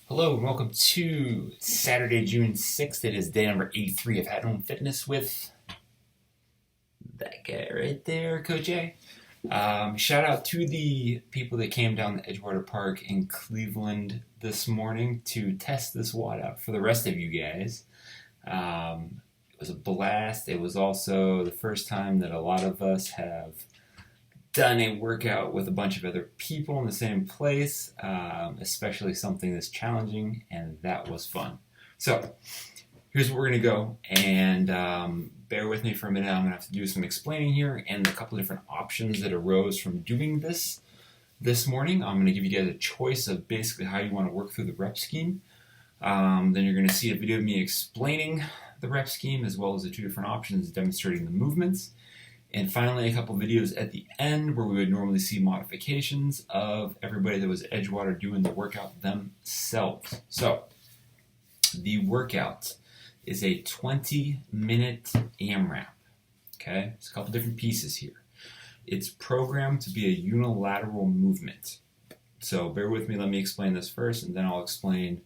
Hello and welcome to Saturday, June 6th. It is day number 83 of At Home Fitness with that guy right there, Coach A. Shout out to the people that came down the Edgewater Park in Cleveland this morning to test this WOD out for the rest of you guys. It was a blast. It was also the first time that a lot of us have done a workout with a bunch of other people in the same place, especially something that's challenging, and that was fun. So here's where we're going to go, and bear with me for a minute. I'm going to have to do some explaining here and a couple of different options that arose from doing this morning. I'm going to give you guys a choice of basically how you want to work through the rep scheme. Then you're going to see a video of me explaining the rep scheme as well as the two different options demonstrating the movements. And finally, a couple videos at the end where we would normally see modifications of everybody that was Edgewater doing the workout themselves. So, the workout is a 20-minute AMRAP. Okay, there's a couple different pieces here. It's programmed to be a unilateral movement. So, bear with me. Let me explain this first, and then I'll explain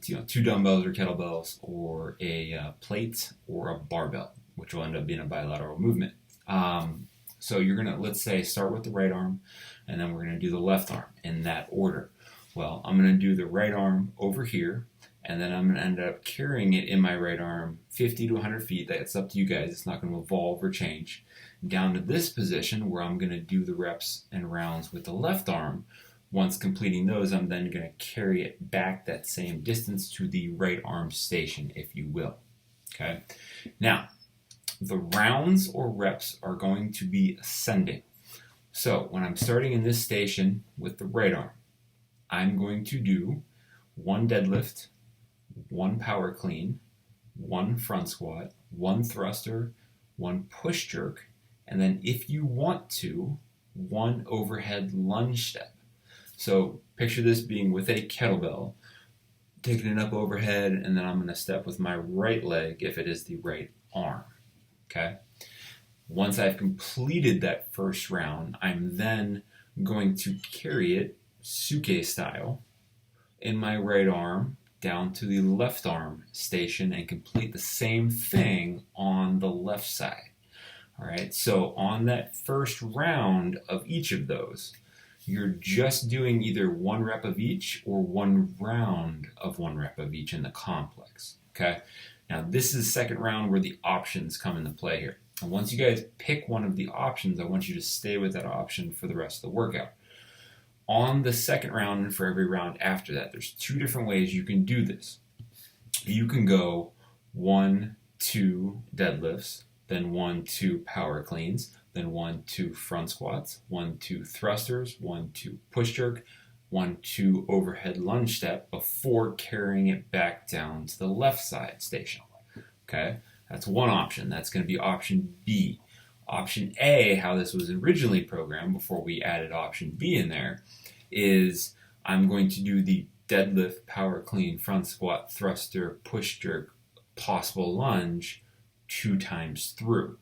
two dumbbells or kettlebells or a plate or a barbell, which will end up being a bilateral movement. So you're going to, let's say, start with the right arm, and then we're going to do the left arm in that order. Well, I'm going to do the right arm over here, and then I'm going to end up carrying it in my right arm 50 to 100 feet. That's up to you guys. It's not going to evolve or change. Down to this position where I'm going to do the reps and rounds with the left arm. Once completing those, I'm then going to carry it back that same distance to the right arm station, if you will. Okay. Now, the rounds or reps are going to be ascending. So when I'm starting in this station with the right arm, I'm going to do one deadlift, one power clean, one front squat, one thruster, one push jerk, and then if you want to, one overhead lunge step. So picture this being with a kettlebell, taking it up overhead, and then I'm going to step with my right leg if it is the right arm. Okay. Once I've completed that first round, I'm then going to carry it suitcase style in my right arm down to the left arm station and complete the same thing on the left side. All right. So on that first round of each of those, you're just doing either one rep of each or one round of one rep of each in the complex. Okay. Now, this is the second round where the options come into play here. And once you guys pick one of the options, I want you to stay with that option for the rest of the workout. On the second round and for every round after that, there's two different ways you can do this. You can go 1, 2 deadlifts, then 1, 2 power cleans, then 1, 2 front squats, 1, 2 thrusters, 1, 2 push jerk, 1, 2 overhead lunge step before carrying it back down to the left side station. Okay, that's one option. That's going to be option B. Option A, how this was originally programmed before we added option B in there, is I'm going to do the deadlift, power clean, front squat, thruster, push jerk, possible lunge 2 times through.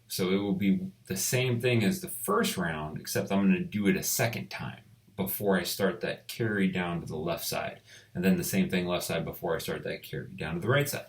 So it will be the same thing as the first round, except I'm going to do it a second time before I start that carry down to the left side. And then the same thing left side before I start that carry down to the right side.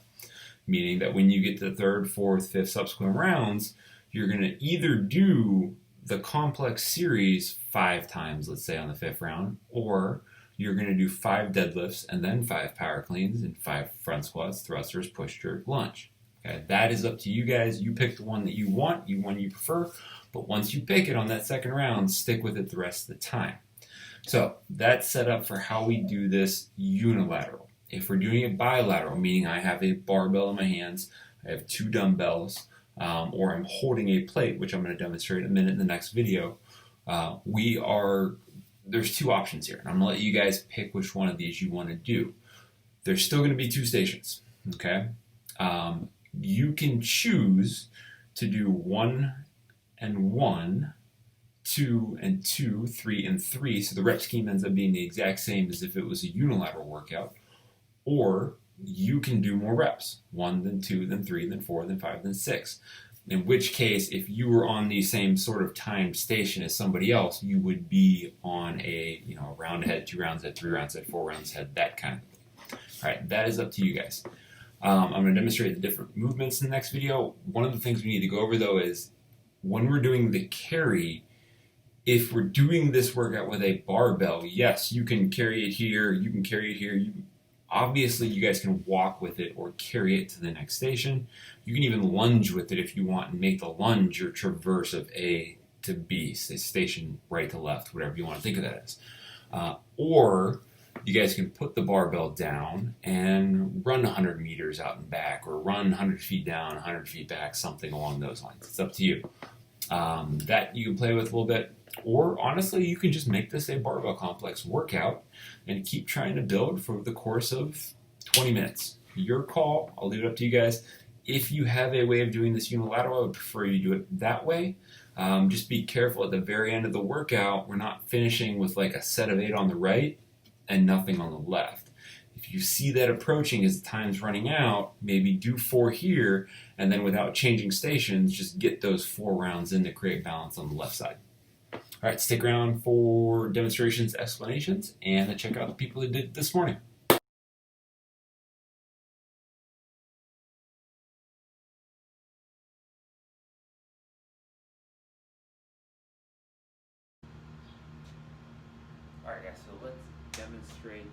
Meaning that when you get to the third, fourth, fifth subsequent rounds, you're going to either do the complex series 5 times, let's say on the 5th round, or you're going to do 5 deadlifts and then 5 power cleans and 5 front squats, thrusters, push, jerk, lunge. Okay, that is up to you guys. You pick the one that you want, one you prefer, but once you pick it on that second round, stick with it the rest of the time. So that's set up for how we do this unilateral. If we're doing it bilateral, meaning I have a barbell in my hands, I have 2 dumbbells, or I'm holding a plate, which I'm going to demonstrate in a minute in the next video, there's 2 options here. And I'm going to let you guys pick which one of these you want to do. There's still going to be 2 stations, okay? You can choose to do 1 and 1, 2 and 2, 3 and 3, so the rep scheme ends up being the exact same as if it was a unilateral workout, or you can do more reps, 1, then 2, then 3, then 4, then 5, then 6. In which case, if you were on the same sort of time station as somebody else, you would be on a a round ahead, 2 rounds ahead, 3 rounds ahead, 4 rounds ahead, that kind of thing. All right, that is up to you guys. I'm going to demonstrate the different movements in the next video. One of the things we need to go over though is when we're doing the carry, if we're doing this workout with a barbell, yes, you can carry it here, you can carry it here. Obviously, you guys can walk with it or carry it to the next station. You can even lunge with it if you want and make the lunge your traverse of A to B, station right to left, whatever you want to think of that as. Or you guys can put the barbell down and run 100 meters out and back, or run 100 feet down, 100 feet back, something along those lines. It's up to you. That you can play with a little bit. Or honestly, you can just make this a barbell complex workout and keep trying to build for the course of 20 minutes. Your call. I'll leave it up to you guys. If you have a way of doing this unilateral, I would prefer you do it that way. Just be careful at the very end of the workout, we're not finishing with like a set of 8 on the right and nothing on the left. If you see that approaching as the time's running out, maybe do 4 here, and then without changing stations, just get those 4 rounds in to create balance on the left side. All right, stick around for demonstrations, explanations, and check out the people who did this morning. All right, guys, so let's demonstrate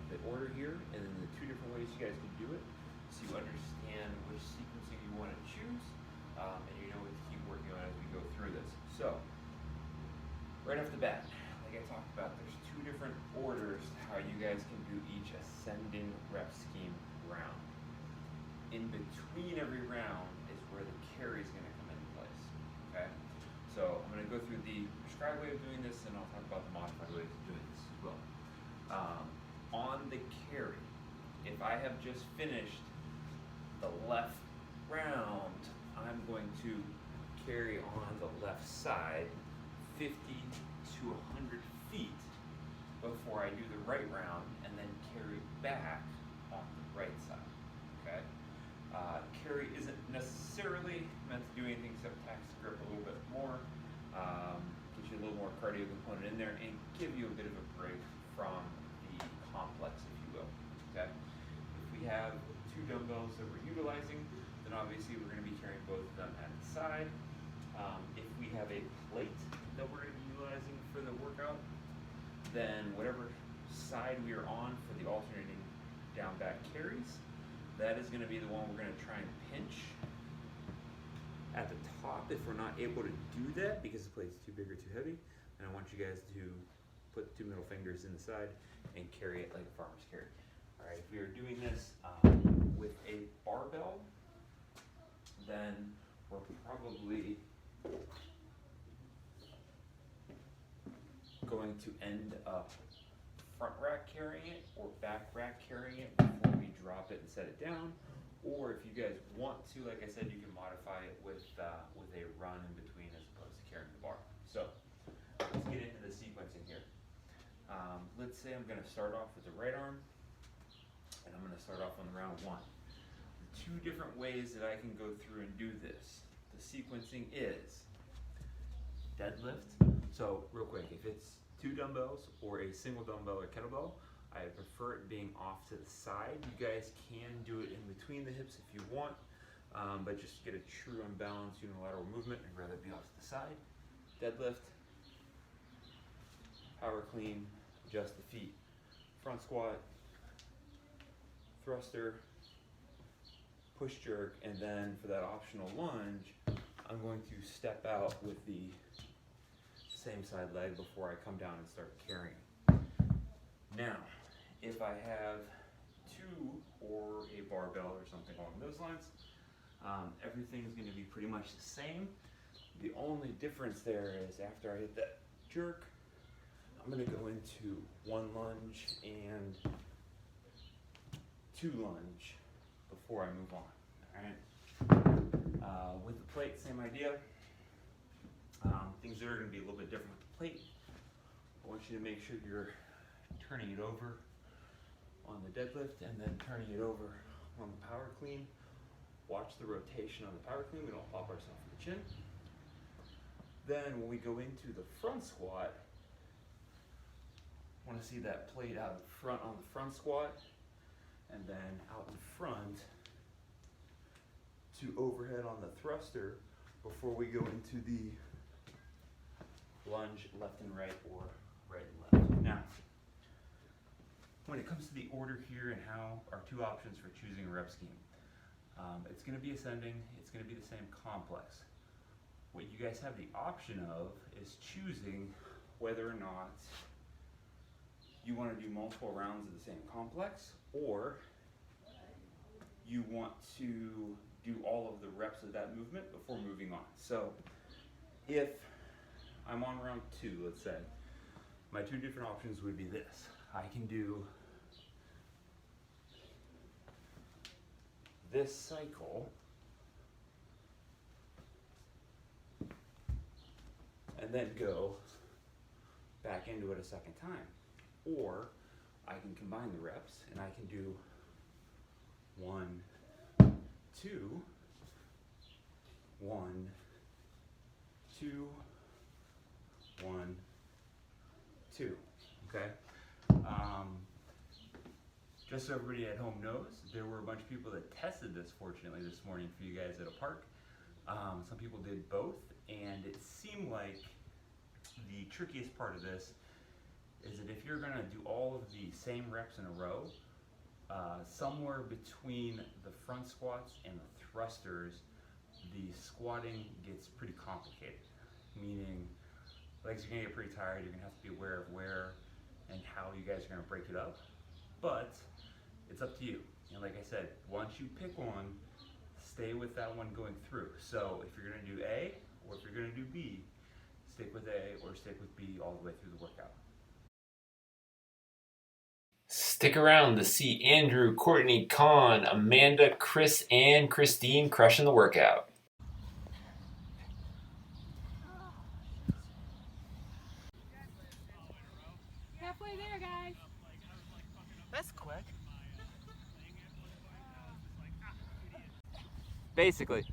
the order here and then the 2 different ways you guys can do it so you understand which sequencing you want to choose and you know what to keep working on as we go through this. So, right off the bat, like I talked about, there's 2 different orders to how you guys can do each ascending rep scheme round. In between every round is where the carry is going to come into place. Okay? So I'm going to go through the prescribed way of doing this, and I'll talk about the modified way of doing this as well. On the carry, if I have just finished the left round, I'm going to carry on the left side 50 to 100 feet before I do the right round, and then carry back on the right side. Okay? Carry isn't necessarily meant to do anything except tax the grip a little bit more, get you a little more cardio component in there, and give you a bit of a break from the complex, if you will. Okay? If we have 2 dumbbells that we're utilizing, then obviously we're going to be carrying both of them at the side. If we have a plate that we're going to be utilizing for the workout, then whatever side we are on for the alternating down back carries, that is going to be the one we're going to try and pinch at the top if we're not able to do that because the plate's too big or too heavy. And I want you guys to put 2 middle fingers in the side and carry it like a farmer's carry. All right, if we are doing this with a barbell, then we're probably going to end up front rack carrying it or back rack carrying it before we drop it and set it down. Or if you guys want to, like I said, you can modify it with a run in between as opposed to carrying the bar. So let's get into the sequencing here. Let's say I'm going to start off with the right arm, and I'm going to start off on round 1. The 2 different ways that I can go through and do this. The sequencing is deadlift. So real quick, if it's 2 dumbbells or a single dumbbell or kettlebell, I prefer it being off to the side. You guys can do it in between the hips if you want, but just to get a true unbalanced unilateral movement, I'd rather be off to the side. Deadlift, power clean, adjust the feet. Front squat, thruster, push jerk, and then for that optional lunge, I'm going to step out with the same side leg before I come down and start carrying. Now, if I have 2 or a barbell or something along those lines, everything's going to be pretty much the same. The only difference there is after I hit that jerk, I'm going to go into 1 lunge and 2 lunge before I move on. All right. With the plate, same idea. Things are going to be a little bit different with the plate. I want you to make sure you're turning it over on the deadlift and then turning it over on the power clean Watch the rotation on the power clean. We don't pop ourselves in the chin. Then when we go into the front squat, want to see that plate out in front on the front squat, and then out in front to overhead on the thruster before we go into the lunge left and right or right and left. Now, when it comes to the order here and how our two options for choosing a rep scheme, it's going to be ascending, it's going to be the same complex. What you guys have the option of is choosing whether or not you want to do multiple rounds of the same complex, or you want to do all of the reps of that movement before moving on. So if I'm on round 2, let's say, my two different options would be this. I can do this cycle and then go back into it a second time. Or I can combine the reps and I can do 1, 2, 1, 2, 1, 2. Okay? Just so everybody at home knows, there were a bunch of people that tested this, fortunately, this morning for you guys at a park. Some people did both, and it seemed like the trickiest part of this is that if you're going to do all of the same reps in a row, somewhere between the front squats and the thrusters, the squatting gets pretty complicated, meaning legs are going to get pretty tired. You're going to have to be aware of where and how you guys are going to break it up, but it's up to you. And like I said, once you pick one, stay with that one going through. So if you're going to do A, or if you're going to do B, stick with A or stick with B all the way through the workout. Stick around to see Andrew, Courtney, Con, Amanda, Chris, and Christine crushing the workout. Halfway there, guys. That's quick. Basically.